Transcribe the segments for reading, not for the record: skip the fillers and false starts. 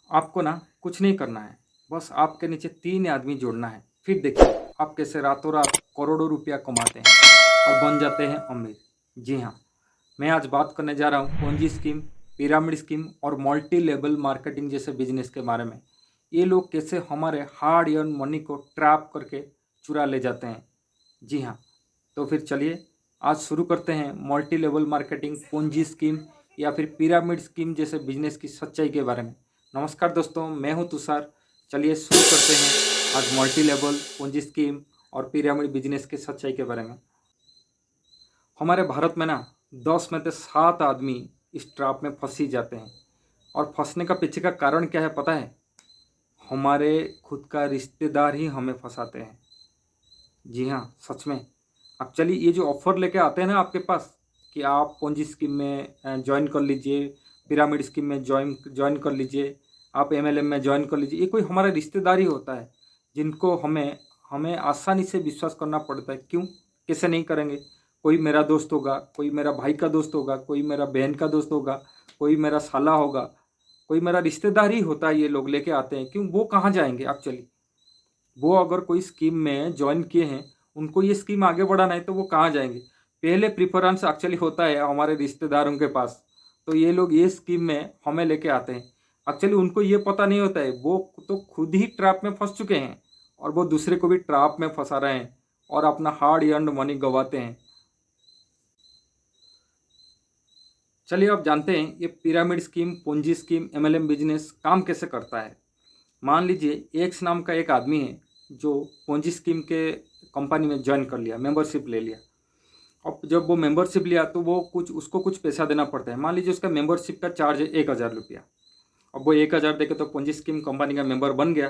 आपको ना कुछ नहीं करना है, बस आपके नीचे 3 आदमी जोड़ना है। फिर देखिए आप कैसे रातों रात करोड़ों रुपया कमाते हैं और बन जाते हैं अमीर। जी हाँ, मैं आज बात करने जा रहा हूँ पोंजी स्कीम, पिरामिड स्कीम और मल्टी लेवल मार्केटिंग जैसे बिजनेस के बारे में। ये लोग कैसे हमारे हार्ड अर्न मनी को ट्रैप करके चुरा ले जाते हैं। जी हाँ, तो फिर चलिए आज शुरू करते हैं मल्टी लेवल मार्केटिंग, पूंजी स्कीम या फिर पिरामिड स्कीम जैसे बिजनेस की सच्चाई के बारे में। नमस्कार दोस्तों, मैं हूं तुषार। चलिए शुरू करते हैं आज मल्टी लेवल, पूंजी स्कीम और पिरामिड बिजनेस की सच्चाई के बारे में। हमारे भारत में ना 10 में से 7 आदमी इस ट्रैप में फंस ही जाते हैं। और फंसने का पीछे का कारण क्या है पता है? हमारे खुद का रिश्तेदार ही हमें फंसाते हैं। जी हाँ, सच में। अब चलिए ये जो ऑफ़र लेके आते हैं ना आपके पास कि आप पोंजी स्कीम में जॉइन कर लीजिए, पिरामिड स्कीम में जॉइन जॉइन कर लीजिए, आप एमएलएम में जॉइन कर लीजिए। ये कोई हमारा रिश्तेदार ही होता है जिनको हमें हमें आसानी से विश्वास करना पड़ता है। क्यों? कैसे नहीं करेंगे? कोई मेरा दोस्त होगा, कोई मेरा भाई का दोस्त होगा, कोई मेरा बहन का दोस्त होगा, कोई मेरा साला होगा, कोई मेरा रिश्तेदार ही होता है। ये लोग लेके आते हैं। क्यों? वो कहाँ जाएंगे एक्चुअली? वो अगर कोई स्कीम में ज्वाइन किए हैं, उनको ये स्कीम आगे बढ़ाना है तो वो कहाँ जाएंगे? पहले प्रिफरेंस एक्चुअली होता है हमारे रिश्तेदारों के पास। तो ये लोग ये स्कीम में हमें लेके आते हैं। एक्चुअली उनको ये पता नहीं होता है, वो तो खुद ही ट्रैप में फंस चुके हैं और वो दूसरे को भी ट्रैप में फंसा रहे हैं और अपना हार्ड अर्न्ड मनी गंवाते हैं। चलिए अब जानते हैं ये पिरामिड स्कीम, पूंजी स्कीम, एमएलएम बिजनेस काम कैसे करता है। मान लीजिए एक्स नाम का एक आदमी है जो पोंजी स्कीम के कंपनी में ज्वाइन कर लिया, मेंबरशिप ले लिया। अब जब वो मेंबरशिप लिया तो वो कुछ उसको कुछ पैसा देना पड़ता है। मान लीजिए उसका मेंबरशिप का चार्ज है 1,000 रुपया। अब वो 1,000 देके तो पोंजी स्कीम कंपनी का मेंबर बन गया।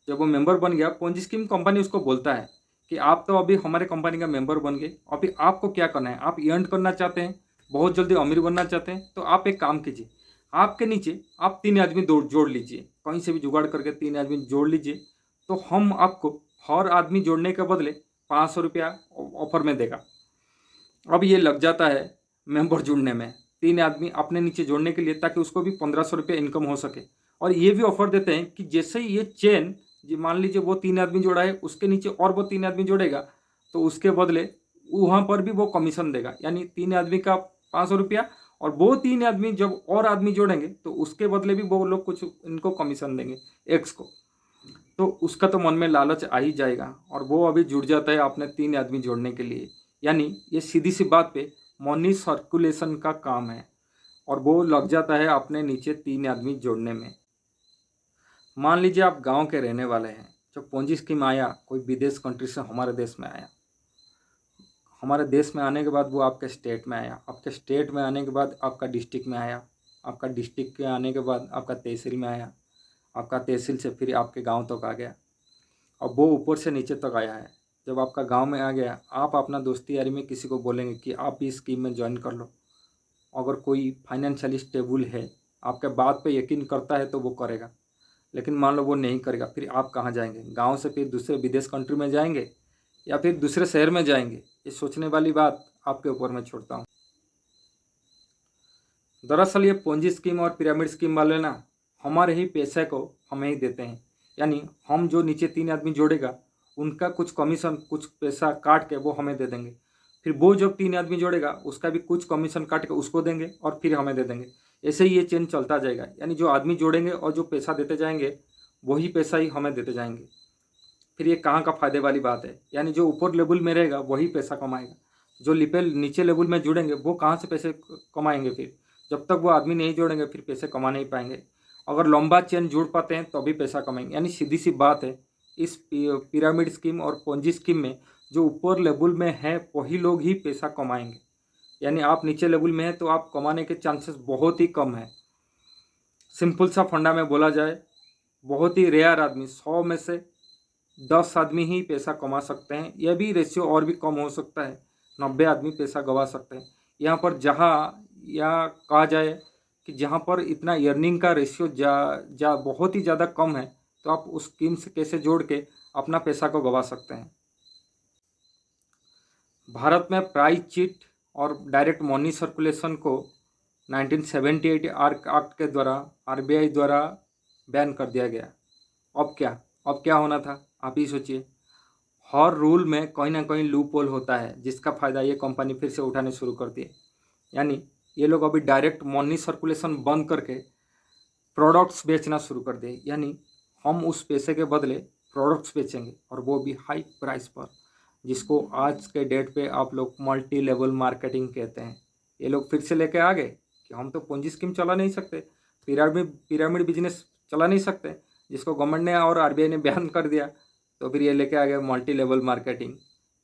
जब वो मेंबर बन गया, पोंजी स्कीम कंपनी उसको बोलता है कि आप तो अभी हमारे कंपनी का मेंबर बन गए, अभी आपको क्या करना है? आप अर्न करना चाहते हैं, बहुत जल्दी अमीर बनना चाहते हैं, तो आप एक काम कीजिए, आपके नीचे आप 3 आदमी जोड़ लीजिए, कहीं से भी जुगाड़ करके 3 आदमी जोड़ लीजिए। तो हम आपको हर आदमी जोड़ने के बदले 500 रुपया ऑफर में देगा। अब ये लग जाता है मेंबर जुड़ने में, 3 आदमी अपने नीचे जोड़ने के लिए, ताकि उसको भी 1,500 रुपये इनकम हो सके। और ये भी ऑफर देते हैं कि जैसे ही ये चेन, जी मान लीजिए वो 3 आदमी जोड़ा है, उसके नीचे और वो 3 आदमी जोड़ेगा, तो उसके बदले वहाँ पर भी वो कमीशन देगा। यानी 3 आदमी का 500 रुपया, और वो 3 आदमी जब और आदमी जोड़ेंगे तो उसके बदले भी वो लोग कुछ इनको कमीशन देंगे एक्स को। तो उसका तो मन में लालच आ ही जाएगा और वो अभी जुड़ जाता है अपने 3 आदमी जोड़ने के लिए। यानी ये सीधी सी बात पे मनी सर्कुलेशन का काम है और वो लग जाता है अपने नीचे 3 आदमी जोड़ने में। मान लीजिए आप गांव के रहने वाले हैं, जब पोंजी स्कीम आया, कोई विदेश कंट्री से हमारे देश में आया, हमारे देश में आने के बाद वो आपके स्टेट में आया, आपके स्टेट में आने के बाद आपका डिस्ट्रिक्ट में आया, आपका डिस्ट्रिक्ट के आने के बाद आपका तहसील में आया, आपका तहसील से फिर आपके गांव तक आ गया। अब वो ऊपर से नीचे तक आया है। जब आपका गांव में आ गया, आप अपना दोस्ती यारी में किसी को बोलेंगे कि आप इस स्कीम में ज्वाइन कर लो। अगर कोई फाइनेंशियली स्टेबल है, आपके बात पे यकीन करता है तो वो करेगा। लेकिन मान लो वो नहीं करेगा, फिर आप कहाँ जाएंगे? गांव से फिर दूसरे विदेश कंट्री में जाएंगे या फिर दूसरे शहर में जाएंगे? ये सोचने वाली बात आपके ऊपर मैं छोड़ता हूँ। दरअसल ये पोंजी स्कीम और पिरामिड स्कीम वाले ना हमारे ही पैसे को हमें ही देते हैं। यानी हम जो नीचे 3 आदमी जोड़ेगा, उनका कुछ कमीशन, कुछ पैसा काट के वो हमें दे देंगे। फिर वो जब 3 आदमी जोड़ेगा, उसका भी कुछ कमीशन काट के उसको देंगे और फिर हमें दे देंगे। ऐसे ही ये चेन चलता जाएगा। यानी जो आदमी जोड़ेंगे और जो पैसा देते जाएंगे, वही पैसा ही हमें देते जाएंगे। फिर ये कहाँ का फ़ायदे वाली बात है? यानी जो ऊपर लेवल में रहेगा वही पैसा कमाएगा, जो लिपेल नीचे लेवल में जुड़ेंगे वो कहाँ से पैसे कमाएंगे? फिर जब तक वो आदमी नहीं जोड़ेंगे फिर पैसे कमा नहीं पाएंगे। अगर लंबा चेन जुड़ पाते हैं तभी पैसा कमाएंगे। यानी सीधी सी बात है, इस पिरामिड स्कीम और पोंजी स्कीम में जो ऊपर लेवल में है वही लोग ही पैसा कमाएंगे। यानी आप नीचे लेवल में हैं तो आप कमाने के चांसेस बहुत ही कम है। सिंपल सा फंडा में बोला जाए, बहुत ही रेयर आदमी, 100 में से 10 आदमी ही पैसा कमा सकते हैं। यह भी रेशियो और भी कम हो सकता है, 90 आदमी पैसा गंवा सकते हैं। यहाँ पर जहाँ या कहा जाए कि जहाँ पर इतना अर्निंग का रेशियो बहुत ही ज़्यादा कम है, तो आप उस स्कीम से कैसे जोड़ के अपना पैसा को गंवा सकते हैं। भारत में प्राइस चिट और डायरेक्ट मनी सर्कुलेशन को 1978 एक्ट के द्वारा आरबीआई द्वारा बैन कर दिया गया। अब क्या होना था, आप ही सोचिए। हर रूल में कहीं ना कहीं लूप होल होता है, जिसका फ़ायदा ये कंपनी फिर से उठाने शुरू करती है। यानी ये लोग अभी डायरेक्ट मनी सर्कुलेशन बंद करके प्रोडक्ट्स बेचना शुरू कर दिए। यानी हम उस पैसे के बदले प्रोडक्ट्स बेचेंगे, और वो भी हाई प्राइस पर, जिसको आज के डेट पे आप लोग मल्टी लेवल मार्केटिंग कहते हैं। ये लोग फिर से लेके आ गए कि हम तो पूंजी स्कीम चला नहीं सकते, पिरामिड बिजनेस चला नहीं सकते, जिसको गवर्नमेंट ने और आरबीआई ने बैन कर दिया। तो फिर ये लेके आ गए मल्टी लेवल मार्केटिंग।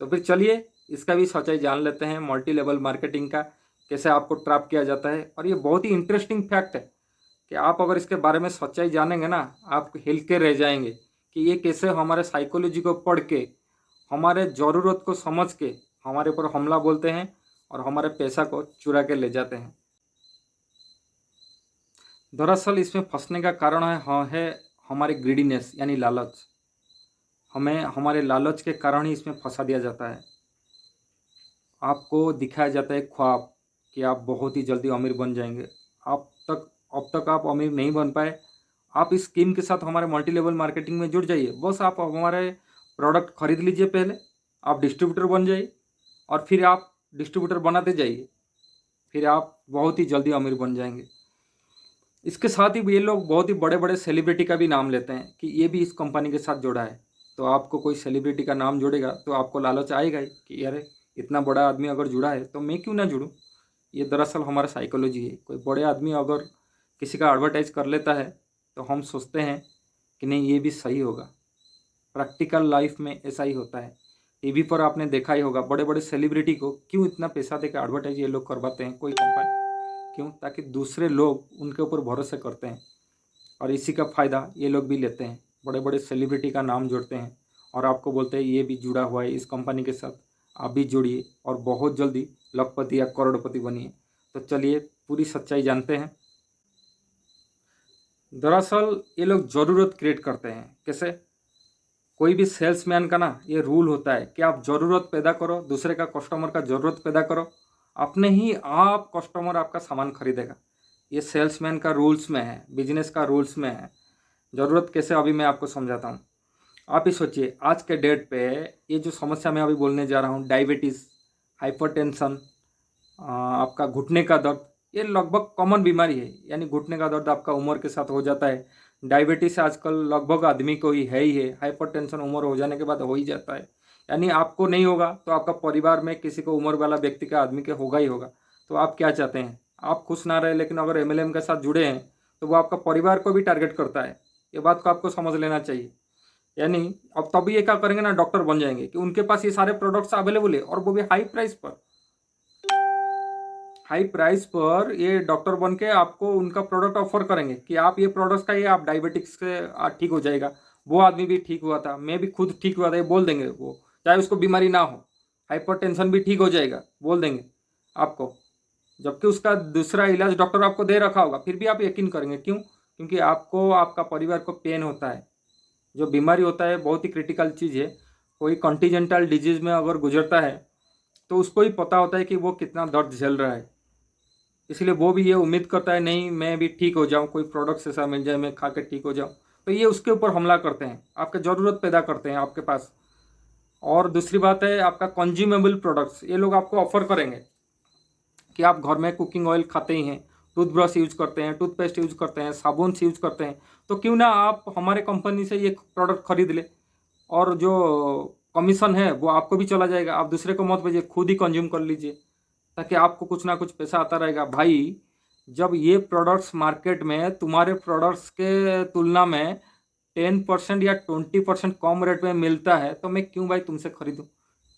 तो फिर चलिए इसका भी सच्चाई जान लेते हैं, मल्टी लेवल मार्केटिंग का कैसे आपको ट्रैप किया जाता है। और ये बहुत ही इंटरेस्टिंग फैक्ट है कि आप अगर इसके बारे में सच्चाई जानेंगे ना, आप हिल के रह जाएंगे कि ये कैसे हमारे साइकोलॉजी को पढ़ के, हमारे ज़रूरत को समझ के हमारे ऊपर हमला बोलते हैं और हमारे पैसा को चुरा के ले जाते हैं। दरअसल इसमें फंसने का कारण है हमारी ग्रीडीनेस, यानी लालच। हमें हमारे लालच के कारण ही इसमें फंसा दिया जाता है। आपको दिखाया जाता है ख्वाब कि आप बहुत ही जल्दी अमीर बन जाएंगे। अब तक आप अमीर नहीं बन पाए। आप इस स्कीम के साथ हमारे मल्टी लेवल मार्केटिंग में जुड़ जाइए। बस आप हमारे प्रोडक्ट खरीद लीजिए, पहले आप डिस्ट्रीब्यूटर बन जाइए, और फिर आप डिस्ट्रीब्यूटर बनाते जाइए, फिर आप बहुत ही जल्दी अमीर बन जाएंगे। इसके साथ ही ये लोग बहुत ही बड़े बड़े सेलिब्रिटी का भी नाम लेते हैं कि ये भी इस कंपनी के साथ जुड़ा है। तो आपको कोई सेलिब्रिटी का नाम जोड़ेगा तो आपको लालच आएगा ही कि यार इतना बड़ा आदमी अगर जुड़ा है तो मैं क्यों ना जुड़ूं। ये दरअसल हमारा साइकोलॉजी है। कोई बड़े आदमी अगर किसी का एडवर्टाइज कर लेता है तो हम सोचते हैं कि नहीं ये भी सही होगा। प्रैक्टिकल लाइफ में ऐसा ही होता है। टीवी पर आपने देखा ही होगा, बड़े बड़े सेलिब्रिटी को क्यों इतना पैसा देकर एडवर्टाइज ये लोग करवाते हैं, कोई कंपनी, क्यों? ताकि दूसरे लोग उनके ऊपर भरोसा करते हैं, और इसी का फ़ायदा ये लोग भी लेते हैं। बड़े बड़े सेलिब्रिटी का नाम जोड़ते हैं और आपको बोलते हैं ये भी जुड़ा हुआ है इस कंपनी के साथ, आप भी जुड़िए और बहुत जल्दी लखपति या करोड़पति बनिए। तो चलिए पूरी सच्चाई जानते हैं। दरअसल ये लोग ज़रूरत क्रिएट करते हैं। कैसे? कोई भी सेल्समैन का ना ये रूल होता है कि आप ज़रूरत पैदा करो, दूसरे का कस्टमर का ज़रूरत पैदा करो, अपने ही आप कस्टमर आपका सामान खरीदेगा। ये सेल्समैन का रूल्स में है, बिजनेस का रूल्स में है। ज़रूरत कैसे, अभी मैं आपको समझाता हूँ। आप ही सोचिए आज के डेट पे ये जो समस्या मैं अभी बोलने जा रहा हूँ, डायबिटीज़, हाइपरटेंशन, आपका घुटने का दर्द, ये लगभग कॉमन बीमारी है। यानी घुटने का दर्द आपका उम्र के साथ हो जाता है। डायबिटीज़ आजकल लगभग आदमी को ही है। हाइपरटेंशन उम्र हो जाने के बाद हो ही जाता है। यानी आपको नहीं होगा तो आपका परिवार में किसी को उम्र वाला व्यक्ति का, आदमी के होगा ही होगा। तो आप क्या चाहते हैं? आप खुश ना रहे, लेकिन अगर एमएलएम के साथ जुड़े हैं तो वो आपका परिवार को भी टारगेट करता है। ये बात को आपको समझ लेना चाहिए। यानी अब तभी ये क्या करेंगे ना, डॉक्टर बन जाएंगे कि उनके पास ये सारे प्रोडक्ट्स अवेलेबल है, और वो भी हाई प्राइस पर। हाई प्राइस पर ये डॉक्टर बन के आपको उनका प्रोडक्ट ऑफर करेंगे कि आप ये प्रोडक्ट्स खाइए, आप डायबिटिक्स से ठीक हो जाएगा। वो आदमी भी ठीक हुआ था, मैं भी खुद ठीक हुआ था, ये बोल देंगे वो, चाहे उसको बीमारी ना हो। हाइपरटेंशन भी ठीक हो जाएगा बोल देंगे आपको, जबकि उसका दूसरा इलाज डॉक्टर आपको दे रखा होगा, फिर भी आप यकीन करेंगे। क्यों? क्योंकि आपको, आपका परिवार को पेन होता है। जो बीमारी होता है बहुत ही क्रिटिकल चीज़ है। कोई कॉन्टिजेंटल डिजीज़ में अगर गुजरता है तो उसको ही पता होता है कि वो कितना दर्द झेल रहा है। इसलिए वो भी ये उम्मीद करता है नहीं मैं भी ठीक हो जाऊं, कोई प्रोडक्ट्स ऐसा मिल जाए मैं खा के ठीक हो जाऊं। तो ये उसके ऊपर हमला करते हैं, आपके ज़रूरत पैदा करते हैं आपके पास। और दूसरी बात है आपका कंज्यूमेबल प्रोडक्ट्स, ये लोग आपको ऑफर करेंगे कि आप घर में कुकिंग ऑयल खाते ही हैं, टूथब्रश यूज करते हैं, टूथपेस्ट यूज करते हैं, साबुन से यूज करते हैं, तो क्यों ना आप हमारे कंपनी से ये प्रोडक्ट खरीद ले, और जो कमीशन है वो आपको भी चला जाएगा। आप दूसरे को मत भेजिए, खुद ही कंज्यूम कर लीजिए, ताकि आपको कुछ ना कुछ पैसा आता रहेगा। भाई जब ये प्रोडक्ट्स मार्केट में तुम्हारे प्रोडक्ट्स के तुलना में 10% या 20% कम रेट में मिलता है तो मैं क्यों भाई तुमसे खरीदूं?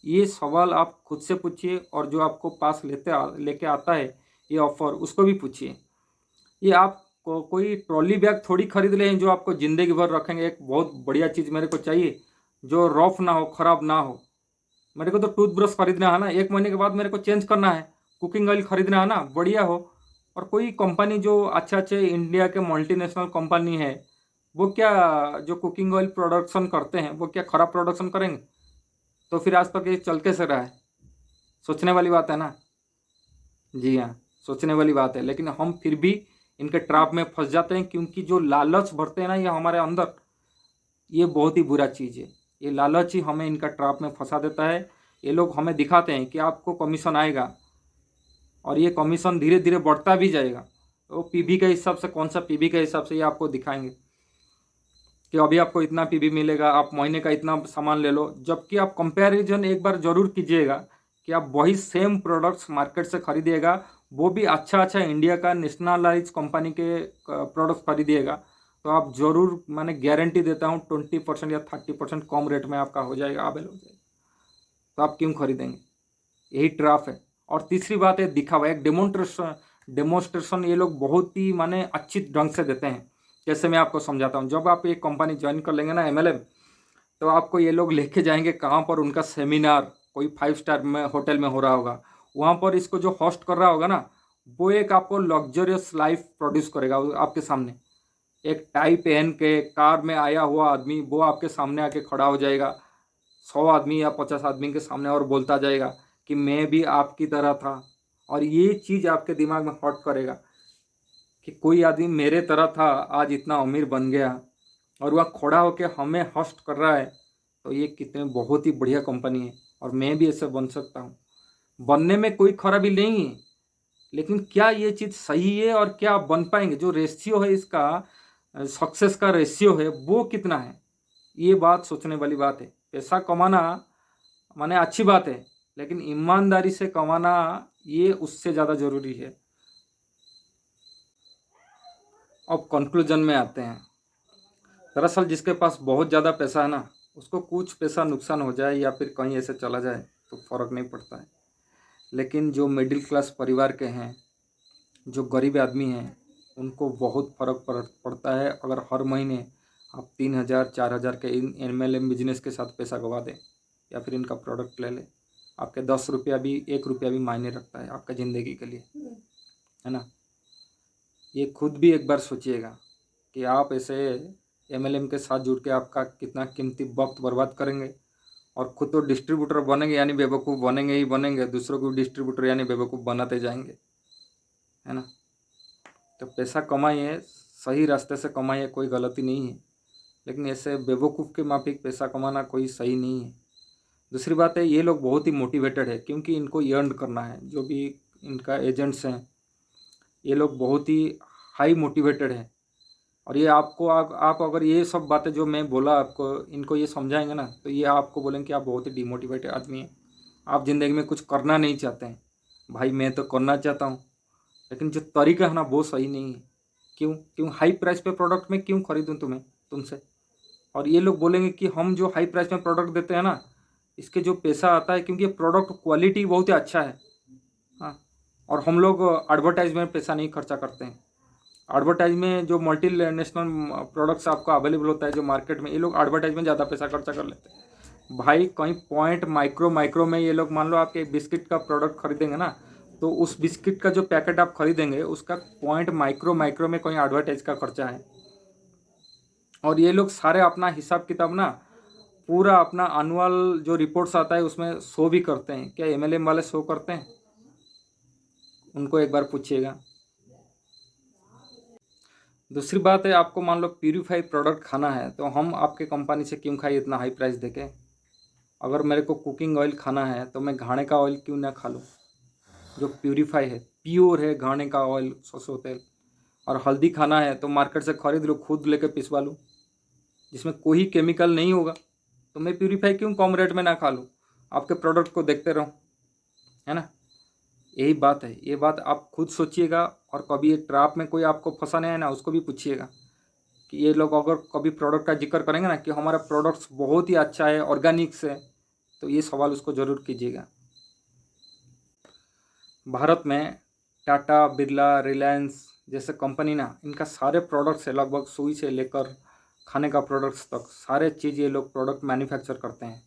ये सवाल आप खुद से पूछिए, और जो आपको पास लेके आता है ये ऑफर, उसको भी पूछिए। ये आप कोई ट्रॉली बैग थोड़ी खरीद लें जो आपको ज़िंदगी भर रखेंगे। एक बहुत बढ़िया चीज़ मेरे को चाहिए जो रफ ना हो, ख़राब ना हो। मेरे को तो टूथब्रश खरीदना है ना, 1 महीने के बाद मेरे को चेंज करना है। कुकिंग ऑयल खरीदना है ना, बढ़िया हो। और कोई कंपनी जो अच्छे अच्छे इंडिया के मल्टीनेशनल कंपनी है, वो क्या, जो कुकिंग ऑयल प्रोडक्शन करते हैं वो क्या ख़राब प्रोडक्शन करेंगे? तो फिर आज तक ये चल कैसे रहा है? सोचने वाली बात है ना। जी हाँ, सोचने वाली बात है। लेकिन हम फिर भी इनके ट्रैप में फंस जाते हैं, क्योंकि जो लालच भरते हैं ना ये हमारे अंदर, ये बहुत ही बुरा चीज़ है। ये लालच ही हमें इनका ट्रैप में फंसा देता है। ये लोग हमें दिखाते हैं कि आपको कमीशन आएगा, और ये कमीशन धीरे धीरे बढ़ता भी जाएगा। तो पीबी के हिसाब से, कौन सा पीबी के हिसाब से, ये आपको दिखाएंगे कि अभी आपको इतना पीबी मिलेगा, आप महीने का इतना सामान ले लो। जबकि आप कंपैरिजन एक बार ज़रूर कीजिएगा कि आप वही सेम प्रोडक्ट्स मार्केट से खरीदिएगा, वो भी अच्छा अच्छा इंडिया का नेशनलाइज कंपनी के प्रोडक्ट्स खरीदिएगा, तो आप ज़रूर, मैंने गारंटी देता हूँ 20% या 30% कम रेट में आपका हो जाएगा, अवेलेबल हो जाएगा। तो आप क्यों खरीदेंगे? यही ट्रैप है। और तीसरी बात है दिखावा, एक डेमोन्स्ट्रेशन ये लोग बहुत ही माने अच्छी ढंग से देते हैं। जैसे मैं आपको समझाता हूँ, जब आप एक कंपनी ज्वाइन कर लेंगे ना एमएलएम, तो आपको ये लोग लेके जाएंगे कहाँ पर, उनका सेमिनार कोई 5 स्टार में होटल में हो रहा होगा, वहाँ पर इसको जो होस्ट कर रहा होगा ना, वो एक आपको लग्जरियस लाइफ प्रोड्यूस करेगा आपके सामने। एक टाई पहन के कार में आया हुआ आदमी वो आपके सामने आके खड़ा हो जाएगा 100 आदमी या 50 आदमी के सामने, और बोलता जाएगा कि मैं भी आपकी तरह था। और ये चीज़ आपके दिमाग में हॉट करेगा कि कोई आदमी मेरे तरह था, आज इतना अमीर बन गया, और वह खड़ा होकर हमें होस्ट कर रहा है। तो ये कितने बहुत ही बढ़िया कंपनी है, और मैं भी ऐसे बन सकता हूँ। बनने में कोई खराबी नहीं है, लेकिन क्या ये चीज़ सही है और क्या आप बन पाएंगे? जो रेशियो है इसका, सक्सेस का रेशियो है, वो कितना है? ये बात सोचने वाली बात है। पैसा कमाना माने अच्छी बात है, लेकिन ईमानदारी से कमाना ये उससे ज़्यादा ज़रूरी है। अब कंक्लूजन में आते हैं। दरअसल जिसके पास बहुत ज़्यादा पैसा है ना, उसको कुछ पैसा नुकसान हो जाए या फिर कहीं ऐसे चला जाए तो फ़र्क नहीं पड़ता है। लेकिन जो मिडिल क्लास परिवार के हैं, जो गरीब आदमी हैं, उनको बहुत फ़र्क पड़ता है अगर हर महीने आप 3,000 4,000 के इन एमएलएम बिजनेस के साथ पैसा गवा दें, या फिर इनका प्रोडक्ट ले लें। आपके 10 रुपया भी, 1 रुपया भी मायने रखता है आपका ज़िंदगी के लिए, है ना। ये खुद भी एक बार सोचिएगा कि आप ऐसे एमएलएम के साथ जुड़ के आपका कितना कीमती वक्त बर्बाद करेंगे, और खुद तो डिस्ट्रीब्यूटर बनेंगे यानी बेवकूफ़ बनेंगे ही बनेंगे, दूसरों को डिस्ट्रीब्यूटर यानी बेवकूफ़ बनाते जाएंगे, है ना। तो पैसा कमाइए, सही रास्ते से कमाइए, कोई गलती नहीं है, लेकिन ऐसे बेवकूफ़ के माफिक पैसा कमाना कोई सही नहीं है। दूसरी बात है, ये लोग बहुत ही मोटिवेटेड है, क्योंकि इनको अर्न करना है। जो भी इनका एजेंट्स हैं, ये लोग बहुत ही हाई मोटिवेटेड है। और ये आपको आप अगर ये सब बातें जो मैं बोला आपको, इनको ये समझाएंगे ना, तो ये आपको बोलेंगे कि आप बहुत ही डिमोटिवेटेड आदमी हैं, आप ज़िंदगी में कुछ करना नहीं चाहते हैं। भाई मैं तो करना चाहता हूँ, लेकिन जो तरीका है ना वो सही नहीं है। क्यों हाई प्राइस पे प्रोडक्ट में क्यों खरीदूँ तुमसे? और ये लोग बोलेंगे कि हम जो हाई प्राइस में प्रोडक्ट देते हैं ना, इसके जो पैसा आता है, क्योंकि ये प्रोडक्ट क्वालिटी बहुत ही अच्छा है। हाँ, और हम लोग एडवर्टाइज में पैसा नहीं खर्चा करते हैं। एडवर्टाइज में जो मल्टी नेशनल प्रोडक्ट्स आपको अवेलेबल होता है जो मार्केट में, ये लोग एडवर्टाइज में ज़्यादा पैसा खर्चा कर लेते हैं। भाई कहीं पॉइंट माइक्रो में ये लोग, मान लो आपके बिस्किट का प्रोडक्ट खरीदेंगे ना, तो उस बिस्किट का जो पैकेट आप खरीदेंगे उसका पॉइंट माइक्रो में कहीं एडवर्टाइज का खर्चा है। और ये लोग सारे अपना हिसाब किताब ना, पूरा अपना एनुअल जो रिपोर्ट्स आता है उसमें शो भी करते हैं। क्या एमएलएम वाले शो करते हैं? उनको एक बार पूछिएगा। दूसरी बात है, आपको मान लो प्यूरीफाई प्रोडक्ट खाना है, तो हम आपके कंपनी से क्यों खाई इतना हाई प्राइस देके? अगर मेरे को कुकिंग ऑयल खाना है तो मैं घाने का ऑयल क्यों ना खा लूँ, जो प्यूरीफाई है, प्योर है घाने का ऑयल, सरसों तेल। और हल्दी खाना है तो मार्केट से खरीद लूँ, खुद लेके पिसवा लूँ, जिसमें कोई केमिकल नहीं होगा। तो मैं प्यूरीफाई क्यों कम रेट में ना खा लूँ, आपके प्रोडक्ट को देखते रहूँ, है ना। यही बात है, ये बात आप खुद सोचिएगा। और कभी ये ट्रैप में कोई आपको फंसाने आए ना, उसको भी पूछिएगा कि ये लोग अगर कभी प्रोडक्ट का जिक्र करेंगे ना कि हमारा प्रोडक्ट्स बहुत ही अच्छा है, ऑर्गेनिक्स है, तो ये सवाल उसको ज़रूर कीजिएगा। भारत में टाटा, बिरला, रिलायंस जैसे कंपनी ना, इनका सारे प्रोडक्ट्स है, लगभग सुई से लेकर खाने का प्रोडक्ट्स तक सारे चीज़ ये लोग प्रोडक्ट मैन्युफैक्चर करते हैं।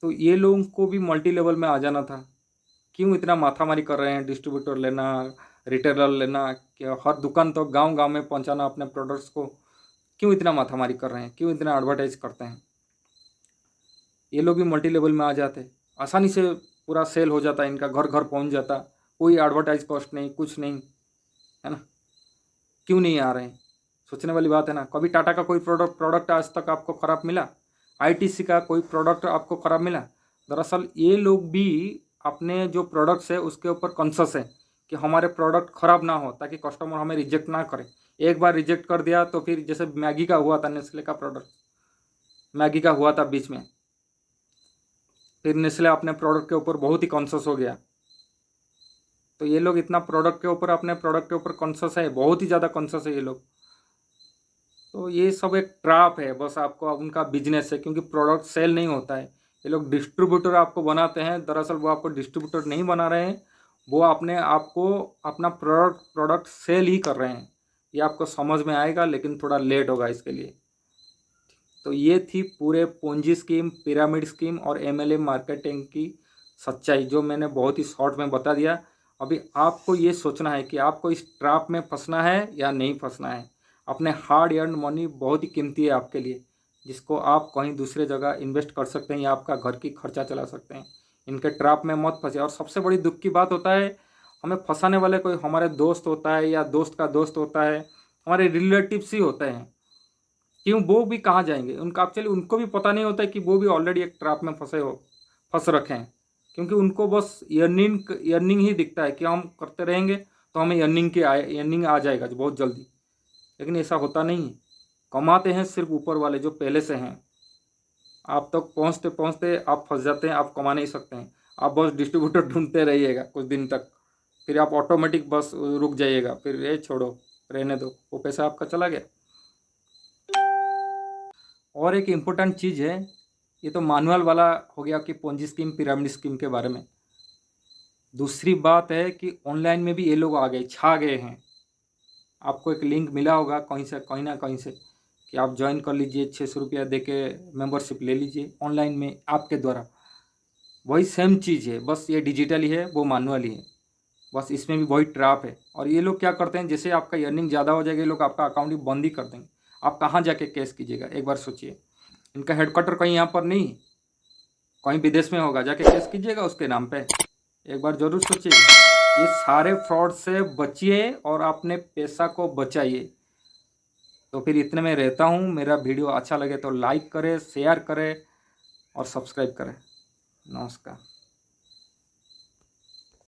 तो ये लोगों को भी मल्टी लेवल में आ जाना था। क्यों इतना माथामारी कर रहे हैं? डिस्ट्रीब्यूटर लेना, रिटेलर लेना, क्या हर दुकान तो गांव में पहुंचाना अपने प्रोडक्ट्स को, क्यों इतना माथामारी कर रहे हैं? क्यों इतना एडवर्टाइज करते हैं? ये लोग भी मल्टी लेवल में आ जाते, आसानी से पूरा सेल हो जाता, इनका घर घर पहुंच जाता, कोई एडवर्टाइज कॉस्ट नहीं, कुछ नहीं, है ना। क्यों नहीं आ रहे हैं? सोचने वाली बात है ना। कभी टाटा का कोई प्रोडक्ट आज तक आपको ख़राब मिला? आईटीसी का कोई प्रोडक्ट आपको ख़राब मिला? दरअसल ये लोग भी अपने जो प्रोडक्ट्स है उसके ऊपर कॉन्शियस है कि हमारे प्रोडक्ट ख़राब ना हो, ताकि कस्टमर हमें रिजेक्ट ना करे। एक बार रिजेक्ट कर दिया तो फिर जैसे मैगी का हुआ था, नेस्ले का प्रोडक्ट मैगी का हुआ था बीच में, फिर नेस्ले अपने प्रोडक्ट के ऊपर बहुत ही कॉन्शियस हो गया। तो ये लोग इतना प्रोडक्ट के ऊपर, अपने प्रोडक्ट के ऊपर कॉन्शियस है, बहुत ही ज़्यादा कॉन्शियस है ये लोग। तो ये सब एक ट्रैप है, बस आपको अब उनका बिजनेस है, क्योंकि प्रोडक्ट सेल नहीं होता है। ये लोग डिस्ट्रीब्यूटर आपको बनाते हैं, दरअसल वो आपको डिस्ट्रीब्यूटर नहीं बना रहे हैं, वो अपने आपको अपना प्रोडक्ट सेल ही कर रहे हैं। ये आपको समझ में आएगा, लेकिन थोड़ा लेट होगा इसके लिए। तो ये थी पूरे पोंजी स्कीम, पिरामिड स्कीम और एमएलएम मार्केटिंग की सच्चाई, जो मैंने बहुत ही शॉर्ट में बता दिया। अभी आपको ये सोचना है कि आपको इस ट्रैप में फंसना है या नहीं फंसना है। अपने हार्ड अर्न मनी बहुत ही कीमती है आपके लिए, जिसको आप कहीं दूसरे जगह इन्वेस्ट कर सकते हैं या आपका घर की खर्चा चला सकते हैं। इनके ट्रैप में मत फंसे। और सबसे बड़ी दुख की बात होता है, हमें फंसाने वाले कोई हमारे दोस्त होता है या दोस्त का दोस्त होता है, हमारे रिलेटिव्स ही होते हैं। क्यों? वो भी कहाँ जाएंगे? उनका एक्चुअली उनको भी पता नहीं होता है कि वो भी ऑलरेडी एक ट्रैप में फंस रखे हैं। क्योंकि उनको बस अर्निंग ही दिखता है कि हम करते रहेंगे तो हमें अर्निंग आ जाएगा जो बहुत जल्दी। लेकिन ऐसा होता नहीं है। कमाते हैं सिर्फ ऊपर वाले जो पहले से हैं। आप तक पहुँचते पहुँचते आप फंस जाते हैं, आप कमा नहीं सकते हैं। आप बस डिस्ट्रीब्यूटर ढूंढते रहिएगा कुछ दिन तक, फिर आप ऑटोमेटिक बस रुक जाइएगा, फिर ये छोड़ो, रहने दो, वो पैसा आपका चला गया। और एक इम्पोर्टेंट चीज़ है, ये तो मैनुअल वाला हो गया कि पोंजी स्कीम, पिरामिड स्कीम के बारे में। दूसरी बात है कि ऑनलाइन में भी ये लोग आ गए, छा गए हैं। आपको एक लिंक मिला होगा कहीं से, कहीं ना कहीं से, कि आप ज्वाइन कर लीजिए, 600 रुपया दे के मेम्बरशिप ले लीजिए ऑनलाइन में आपके द्वारा। वही सेम चीज़ है, बस ये डिजिटल ही है, वो मैनुअल ही है। बस इसमें भी वही ट्रैप है। और ये लोग क्या करते हैं, जैसे आपका अर्निंग ज़्यादा हो जाएगा, ये लोग आपका अकाउंट ही बंद ही कर देंगे। आप कहाँ जाके कैश कीजिएगा? एक बार सोचिए। इनका हेडक्वार्टर कहीं यहाँ पर नहीं, कहीं विदेश में होगा, जाके केस कीजिएगा उसके नाम पे। एक बार जरूर सोचिएगा। ये सारे फ्रॉड से बचिए और अपने पैसा को बचाइए। तो फिर इतने में रहता हूँ। मेरा वीडियो अच्छा लगे तो लाइक करें, शेयर करें और सब्सक्राइब करें। नमस्कार।